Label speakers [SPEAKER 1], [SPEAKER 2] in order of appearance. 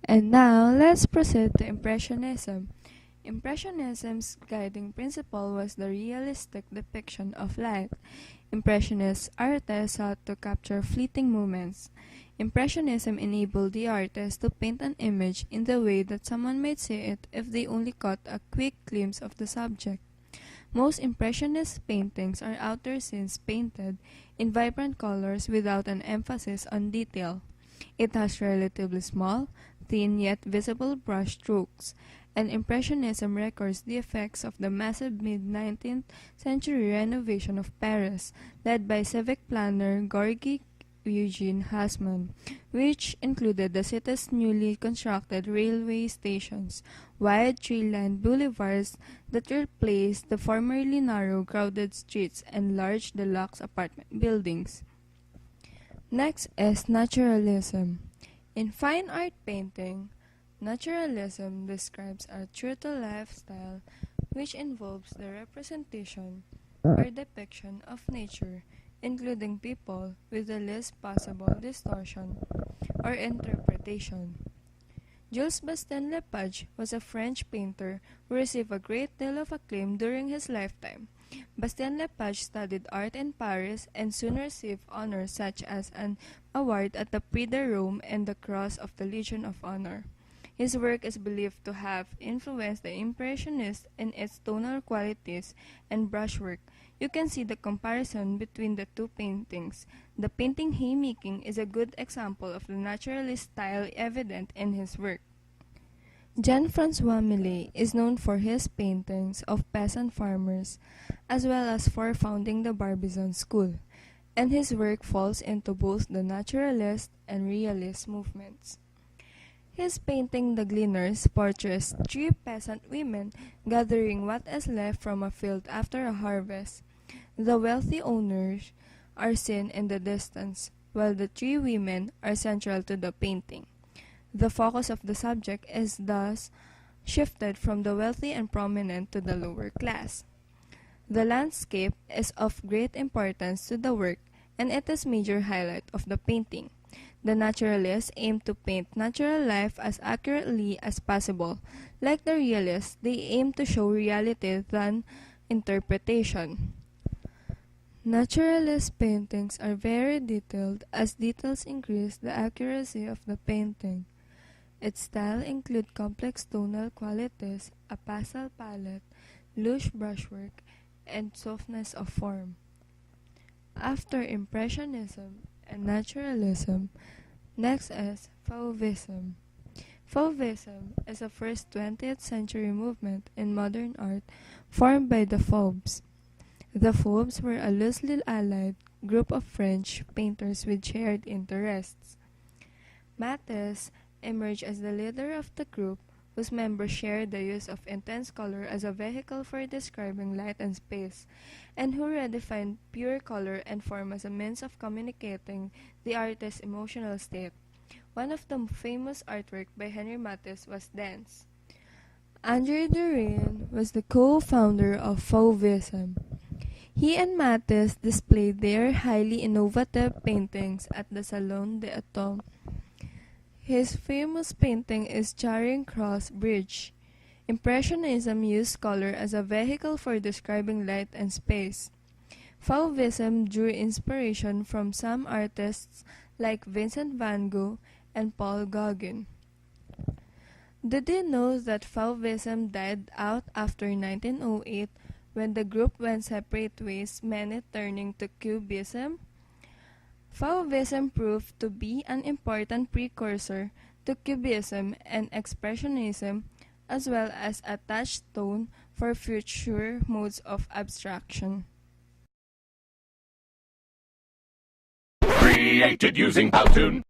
[SPEAKER 1] And now, let's proceed to Impressionism. Impressionism's guiding principle was the realistic depiction of light. Impressionist artists sought to capture fleeting moments. Impressionism enabled the artist to paint an image in the way that someone might see it if they only caught a quick glimpse of the subject. Most Impressionist paintings are outer scenes painted in vibrant colors without an emphasis on detail. It has relatively small, thin yet visible brush strokes, and Impressionism records the effects of the massive mid-19th century renovation of Paris, led by civic planner Georgy Eugene Haussmann, which included the city's newly constructed railway stations, wide tree-lined boulevards that replaced the formerly narrow, crowded streets, and large deluxe apartment buildings. Next is Naturalism. In fine art painting, naturalism describes a true-to-life style which involves the representation or depiction of nature, including people, with the least possible distortion or interpretation. Jules Bastien-Lepage was a French painter who received a great deal of acclaim during his lifetime. Bastien-Lepage studied art in Paris and soon received honors such as an award at the Prix de Rome and the Cross of the Legion of Honor. His work is believed to have influenced the Impressionists in its tonal qualities and brushwork. You can see the comparison between the two paintings. The painting Haymaking is a good example of the naturalist style evident in his work. Jean-François Millet is known for his paintings of peasant farmers, as well as for founding the Barbizon School, and his work falls into both the naturalist and realist movements. His painting The Gleaners portrays three peasant women gathering what is left from a field after a harvest. The wealthy owners are seen in the distance, while the three women are central to the painting. The focus of the subject is thus shifted from the wealthy and prominent to the lower class. The landscape is of great importance to the work, and it is major highlight of the painting. The naturalists aim to paint natural life as accurately as possible. Like the realists, they aim to show reality than interpretation. Naturalist paintings are very detailed, as details increase the accuracy of the painting. Its style includes complex tonal qualities, a pastel palette, loose brushwork, and softness of form. After Impressionism and Naturalism, next is Fauvism. Fauvism is a first 20th century movement in modern art formed by the Fauves. The Fauves were a loosely allied group of French painters with shared interests. Matisse emerged as the leader of the group, whose members shared the use of intense color as a vehicle for describing light and space, and who redefined pure color and form as a means of communicating the artist's emotional state. One of the famous artwork by Henri Matisse was Dance. André Derain was the co-founder of Fauvism. He and Matisse displayed their highly innovative paintings at the Salon des Atomes. His famous painting is Charing Cross Bridge. Impressionism used color as a vehicle for describing light and space. Fauvism drew inspiration from some artists like Vincent van Gogh and Paul Gauguin. Did you know that Fauvism died out after 1908 when the group went separate ways, many turning to Cubism? Fauvism proved to be an important precursor to Cubism and Expressionism, as well as a touchstone for future modes of abstraction.
[SPEAKER 2] Created using Powtoon.